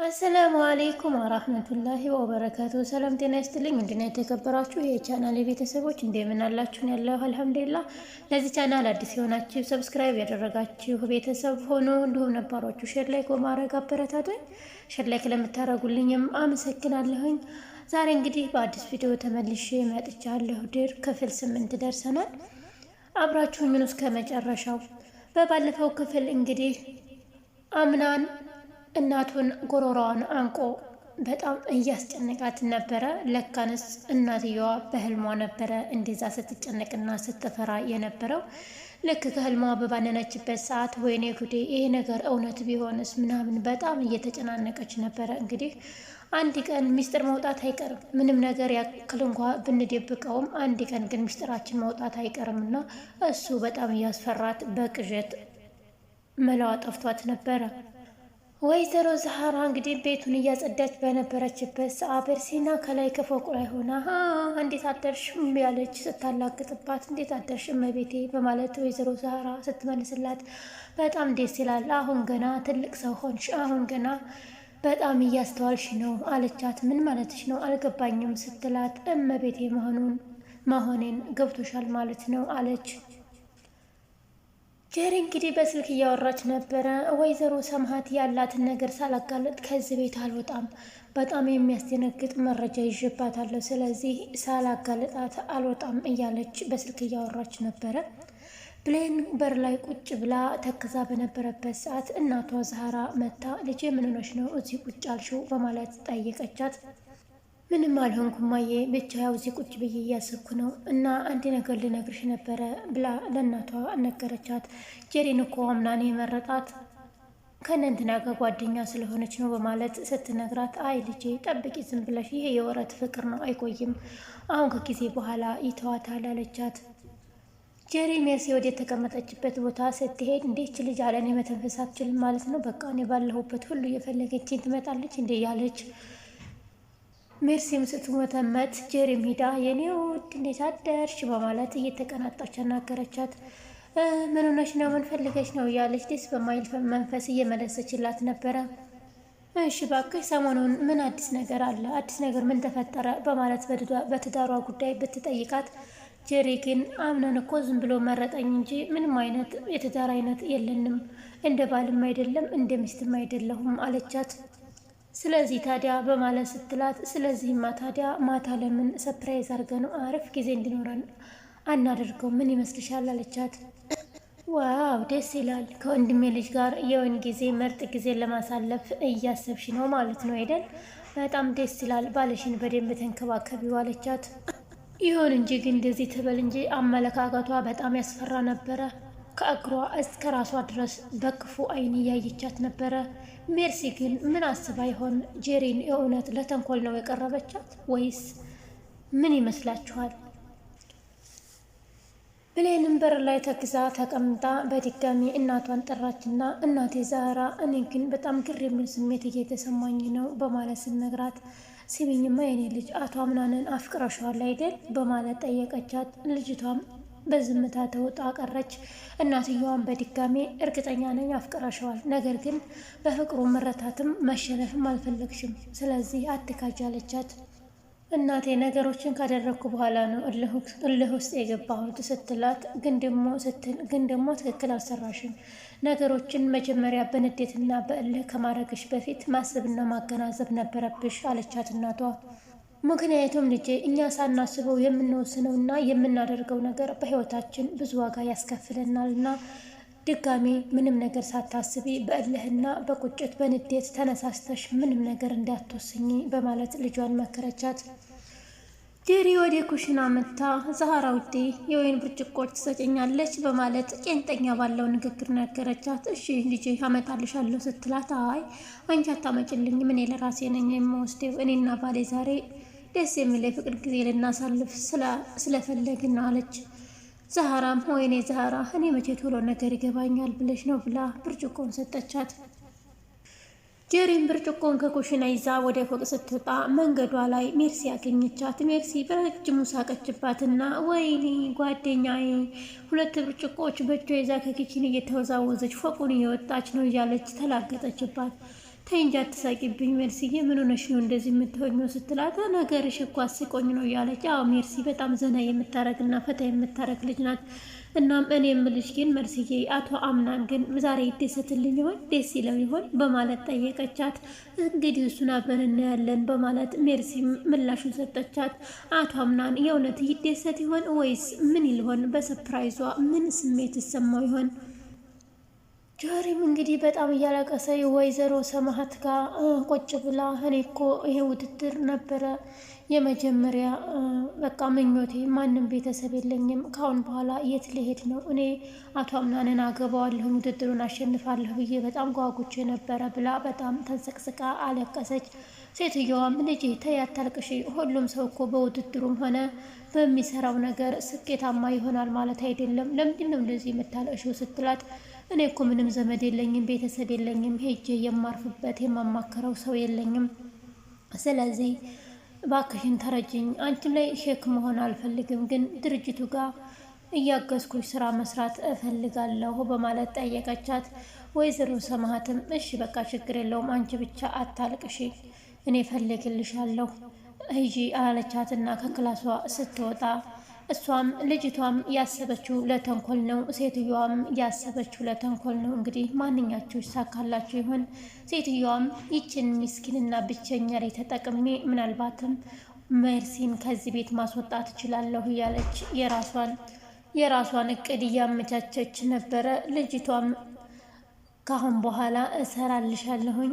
አሰላሙ አለይኩም ወራህመቱላሂ ወበረካቱ። ሰላም ጤና ይስጥልኝ። እንዴት የተከበራችሁ የቻናል ቤተሰቦች እንደምን አላችሁን? ያለው አልሐምዱሊላህ። ለዚህ ቻናል አዲስ የሆናችሁ ሰብስክራይብ ያደረጋችሁ ቤተሰብ ሆኖ እንዲሁም ነባሮቹ ሼር ላይክ በማድረግ አበረታቱኝ። ሼር ላይክ ለምታደርጉልኝም አመሰግናለሁኝ። ዛሬ እንግዲህ በአዲስ ቪዲዮ ተመልሼ መጥቻለሁ። ድር ክፍል 8 ደርሰናል። አብራችሁኝ እስከ መጨረሻው። በባለፈው ክፍል እንግዲህ አምናን እናቱን ጎሮሮዋን አንቆ በጣም እያስጨነቃት ነበረ። ለካንስ እናትየዋ በህልሟ ነበረ እንደዛ ስትጨነቅና ስትፈራ የነበረው። ልክ ከህልሟ በባነነችበት ሰዓት ወይኔ ጉዴ ይሄ ነገር እውነት ቢሆንስ ምናምን በጣም እየተጨናነቀች ነበረ። እንግዲህ አንድ ቀን ሚስጥር መውጣት አይቀርም። ምንም ነገር ያክል እንኳ ብንደብቀውም አንድ ቀን ግን ሚስጥራችን መውጣት አይቀርምና እሱ በጣም እያስፈራት በቅዠት መላዋ ጠፍቷት ነበረ። ወይዘሮ ዛህራ እንግዲህ ቤቱን እያጸዳች በነበረችበት ሰዓት በርሲና ከላይ ከፎቁ ላይ ሆና እንዴት አደርሽ ያለች ስታላግጥባት፣ እንዴት አደርሽ እመቤቴ በማለት ወይዘሮ ዛህራ ስትመልስላት በጣም ደስ ይላል። አሁን ገና ትልቅ ሰው ሆንሽ፣ አሁን ገና በጣም እያስተዋልሽ ነው አለቻት። ምን ማለትሽ ነው አልገባኝም ስትላት፣ እመቤቴ መሆኔን ገብቶሻል ማለት ነው አለች። ጀሪ እንግዲህ በስልክ እያወራች ነበረ። ወይዘሮ ሰምሃት ያላትን ነገር ሳላጋለጥ ከዚህ ቤት አልወጣም፣ በጣም የሚያስደነግጥ መረጃ ይዤባታለሁ፣ ስለዚህ ሳላጋለጣት አልወጣም እያለች በስልክ እያወራች ነበረ። ብሌን በር ላይ ቁጭ ብላ ተክዛ በነበረበት ሰዓት እናቷ ዛህራ መታ ልጄ ምን ሆነሽ ነው እዚህ ቁጭ አልሽው በማለት ጠየቀቻት። ምንም አልሆንኩም ማዬ፣ ብቻ ያው እዚህ ቁጭ ብዬ እያሰብኩ ነው እና አንድ ነገር ልነግርሽ ነበረ ብላ ለእናቷ ነገረቻት። ጀሪን እኮ አምናኔ የመረጣት ከእነንትና ጋር ጓደኛ ስለሆነች ነው በማለት ስትነግራት፣ አይ ልጄ ጠብቂ ዝም ብለሽ፣ ይሄ የወረት ፍቅር ነው አይቆይም፣ አሁን ከጊዜ በኋላ ይተዋታል አለቻት። ጀሪ ሜርሲ ወደ የተቀመጠችበት ቦታ ስትሄድ እንዴች ልጅ አለን የመተንፈስ አትችልም ማለት ነው፣ በቃ እኔ ባለሁበት ሁሉ እየፈለገችኝ ትመጣለች እንዴ ያለች ሜርሲም ስትመተመት ጀሪም ሂዳ የኔ ውድ እንዴት አደርሽ በማለት እየተቀናጣች አናገረቻት። ምን ሆነሽ ነው ምን ፈልገሽ ነው እያለች ደስ በማይል መንፈስ እየመለሰችላት ነበረ። እሺ ባክሽ ሰሞኑን ምን አዲስ ነገር አለ? አዲስ ነገር ምን ተፈጠረ? በማለት በትዳሯ ጉዳይ ብትጠይቃት፣ ጀሪ ግን አምነን እኮ ዝም ብሎ መረጠኝ እንጂ ምንም አይነት የትዳር አይነት የለንም፣ እንደ ባልም አይደለም እንደ ሚስትም አይደለሁም አለቻት። ስለዚህ ታዲያ በማለት ስትላት፣ ስለዚህማ ታዲያ ማታ ለምን ሰፕራይዝ አድርገን አሪፍ ጊዜ እንዲኖረን አናደርገው ምን ይመስልሻል አለቻት። ዋው ደስ ይላል፣ ከወንድሜ ልጅ ጋር የወይን ጊዜ ምርጥ ጊዜ ለማሳለፍ እያሰብሽ ነው ማለት ነው አይደል? በጣም ደስ ይላል፣ ባለሽን በደንብ ተንከባከቢው አለቻት። ይሁን እንጂ ግን እንደዚህ ትበል እንጂ አመለካከቷ በጣም ያስፈራ ነበረ። ከእግሯ እስከ ራሷ ድረስ በክፉ አይን እያየቻት ነበረ። ሜርሲ ግን ምን አስባ ይሆን? ጄሪን የእውነት ለተንኮል ነው የቀረበቻት ወይስ ምን ይመስላችኋል? ብሌንም በር ላይ ተክዛ ተቀምጣ በድጋሚ እናቷን ጠራችና፣ እናቴ ዛህራ እኔ ግን በጣም ግር የሚል ስሜት እየተሰማኝ ነው በማለት ስነግራት፣ ሲሚኝማ የኔ ልጅ አቶ አምናንን አፍቅረሻዋል አይደል በማለት ጠየቀቻት። ልጅቷም በዝምታ ተውጣ ቀረች። እናትየዋን በድጋሜ እርግጠኛ ነኝ አፍቅረሸዋል፣ ነገር ግን በፍቅሩ መረታትም መሸነፍም አልፈለግሽም፣ ስለዚህ አትካጅ አለቻት። እናቴ ነገሮችን ካደረግኩ በኋላ ነው እልህ ውስጥ የገባሁት ስትላት፣ ግን ደግሞ ትክክል አልሰራሽም፣ ነገሮችን መጀመሪያ በንዴትና በእልህ ከማድረግሽ በፊት ማሰብና ማገናዘብ ነበረብሽ አለቻት እናቷ። ምክንያቱም ልጄ እኛ ሳናስበው የምንወስነው እና የምናደርገው ነገር በህይወታችን ብዙ ዋጋ ያስከፍለናል እና ድጋሜ ምንም ነገር ሳታስቢ በእልህና በቁጭት በንዴት ተነሳስተሽ ምንም ነገር እንዳትወስኝ በማለት ልጇን መከረቻት። ጀሪ ወደ ኩሽና መታ፣ ዛህራ ውዴ የወይን ብርጭቆች ትሰጨኛለች በማለት ቄንጠኛ ባለው ንግግር ነገረቻት። እሺ ልጄ አመጣልሻለሁ ስትላት፣ አይ አንቺ አታመጭልኝም፣ እኔ ለራሴ ነኝ የምወስደው፣ እኔና ባሌ ዛሬ ደስ የሚል የፍቅር ጊዜ ልናሳልፍ ስለፈለግን አለች። ዛህራም ወይኔ ዛህራ እኔ መቼ ቶሎ ነገር ይገባኛል ብለሽ ነው ብላ ብርጭቆን ሰጠቻት። ጀሪም ብርጭቆን ከኩሽና ይዛ ወደ ፎቅ ስትወጣ መንገዷ ላይ ሜርሲ ያገኘቻት። ሜርሲ በረጅሙ ሳቀችባትና ወይኔ ጓደኛዬ፣ ሁለት ብርጭቆዎች በእጇ ይዛ ከኪችን እየተወዛወዘች ፎቁን እየወጣች ነው እያለች ተላገጠችባት። ተይ እንጂ አትሳቂብኝ ሜርሲዬ፣ ምን ሆነሽ ነው እንደዚህ የምትሆኚው ስትላት ነገርሽ እኮ አስቆኝ ነው እያለች። አዎ ሜርሲ በጣም ዘና የምታረግና ፈታ የምታረግ ልጅ ናት። እናም እኔ የምልሽ ግን ሜርሲዬ አቶ አምናን ግን ዛሬ ይደሰትልኝ ይሆን ደስ ይለው ይሆን በማለት ጠየቀቻት። እንግዲህ እሱን አብረን እናያለን በማለት ሜርሲ ምላሹን ሰጠቻት። አቶ አምናን የእውነት ይደሰት ይሆን ወይስ ምን ይልሆን? በሰርፕራይዟ ምን ስሜት ይሰማው ይሆን? ጆሪም እንግዲህ በጣም እያለቀሰ ወይዘሮ ሰማሃት ጋር ቁጭ ብላ እኔ እኮ ይሄ ውድድር ነበረ የመጀመሪያ በቃ ምኞቴ፣ ማንም ቤተሰብ የለኝም፣ ካሁን በኋላ የት ልሄድ ነው? እኔ አቶ አምናንን አገባዋለሁ፣ ውድድሩን አሸንፋለሁ ብዬ በጣም ጓጉቼ ነበረ ብላ በጣም ተንሰቅስቃ አለቀሰች። ሴትዮዋም ልጄ ተይ አታልቅሺ፣ ሁሉም ሰው እኮ በውድድሩም ሆነ በሚሰራው ነገር ስኬታማ ይሆናል ማለት አይደለም፣ ለምንድን ነው እንደዚህ የምታለቅሺው ስትላት እኔ እኮ ምንም ዘመድ የለኝም፣ ቤተሰብ የለኝም፣ ሄጄ የማርፍበት የማማከረው ሰው የለኝም። ስለዚህ ባክሽን ተረጅኝ፣ አንቺም ላይ ሼክ መሆን አልፈልግም፣ ግን ድርጅቱ ጋር እያገዝኩሽ ስራ መስራት እፈልጋለሁ በማለት ጠየቀቻት። ወይዘሮ ሰማሃትም እሺ በቃ ችግር የለውም፣ አንቺ ብቻ አታልቅሺ፣ እኔ እፈልግልሻለሁ ሂጂ አለቻትና ከክላሷ ስትወጣ እሷም ልጅቷም ያሰበችው ለተንኮል ነው፣ ሴትዮዋም ያሰበችው ለተንኮል ነው። እንግዲህ ማንኛቸው ይሳካላችሁ ይሆን? ሴትዮዋም ይችን ምስኪንና ብቸኛ ላይ ተጠቅሜ ምናልባትም ሜርሲን ከዚህ ቤት ማስወጣት እችላለሁ እያለች የራሷን እቅድ እያመቻቸች ነበረ። ልጅቷም ካሁን በኋላ እሰራልሻለሁኝ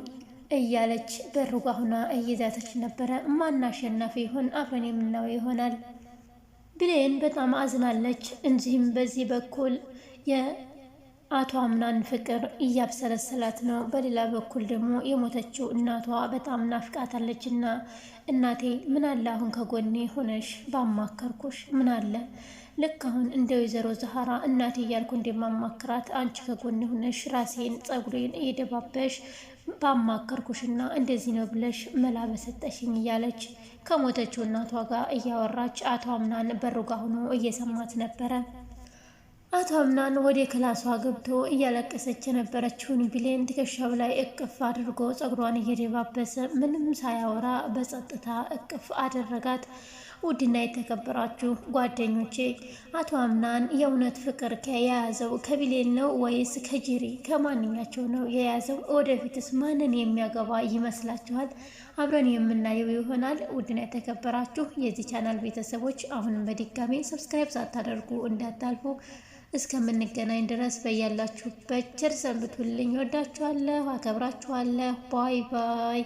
እያለች በሩጋ ሁና እየዛተች ነበረ። ማን አሸናፊ ይሆን? አብረን የምናየው ይሆናል። ብሌን በጣም አዝናለች። እንዚህም በዚህ በኩል የአቶ አምናን ፍቅር እያብሰለሰላት ነው። በሌላ በኩል ደግሞ የሞተችው እናቷ በጣም ናፍቃታለች እና እናቴ ምን አለ አሁን ከጎኔ ሆነሽ ባማከርኩሽ፣ ምን አለ ልክ አሁን እንደ ወይዘሮ ዛህራ እናቴ እያልኩ እንደማማክራት አንቺ ከጎኔ ሆነሽ ራሴን ጸጉሬን እየደባበሽ ባማከርኩሽና እንደዚህ ነው ብለሽ መላ በሰጠሽኝ እያለች ከሞተችው እናቷ ጋር እያወራች አቶ አምናን በሩ ጋር ሆኖ እየሰማት ነበረ። አቶ አምናን ወደ ክላሷ ገብቶ እያለቀሰች የነበረችውን ብሌን ትከሻው ላይ እቅፍ አድርጎ ጸጉሯን እየደባበሰ ምንም ሳያወራ በጸጥታ እቅፍ አደረጋት። ውድና የተከበራችሁ ጓደኞቼ አቶ አምናን የእውነት ፍቅር የያዘው ከብሌን ነው ወይስ ከጅሪ? ከማንኛቸው ነው የያዘው? ወደፊትስ ማንን የሚያገባ ይመስላችኋል? አብረን የምናየው ይሆናል። ውድና የተከበራችሁ የዚህ ቻናል ቤተሰቦች አሁንም በድጋሚ ሰብስክራይብ ሳታደርጉ እንዳታልፉ። እስከምንገናኝ ድረስ በያላችሁበት ቸር ሰንብቱልኝ። ወዳችኋለሁ፣ አከብራችኋለሁ። ባይ ባይ።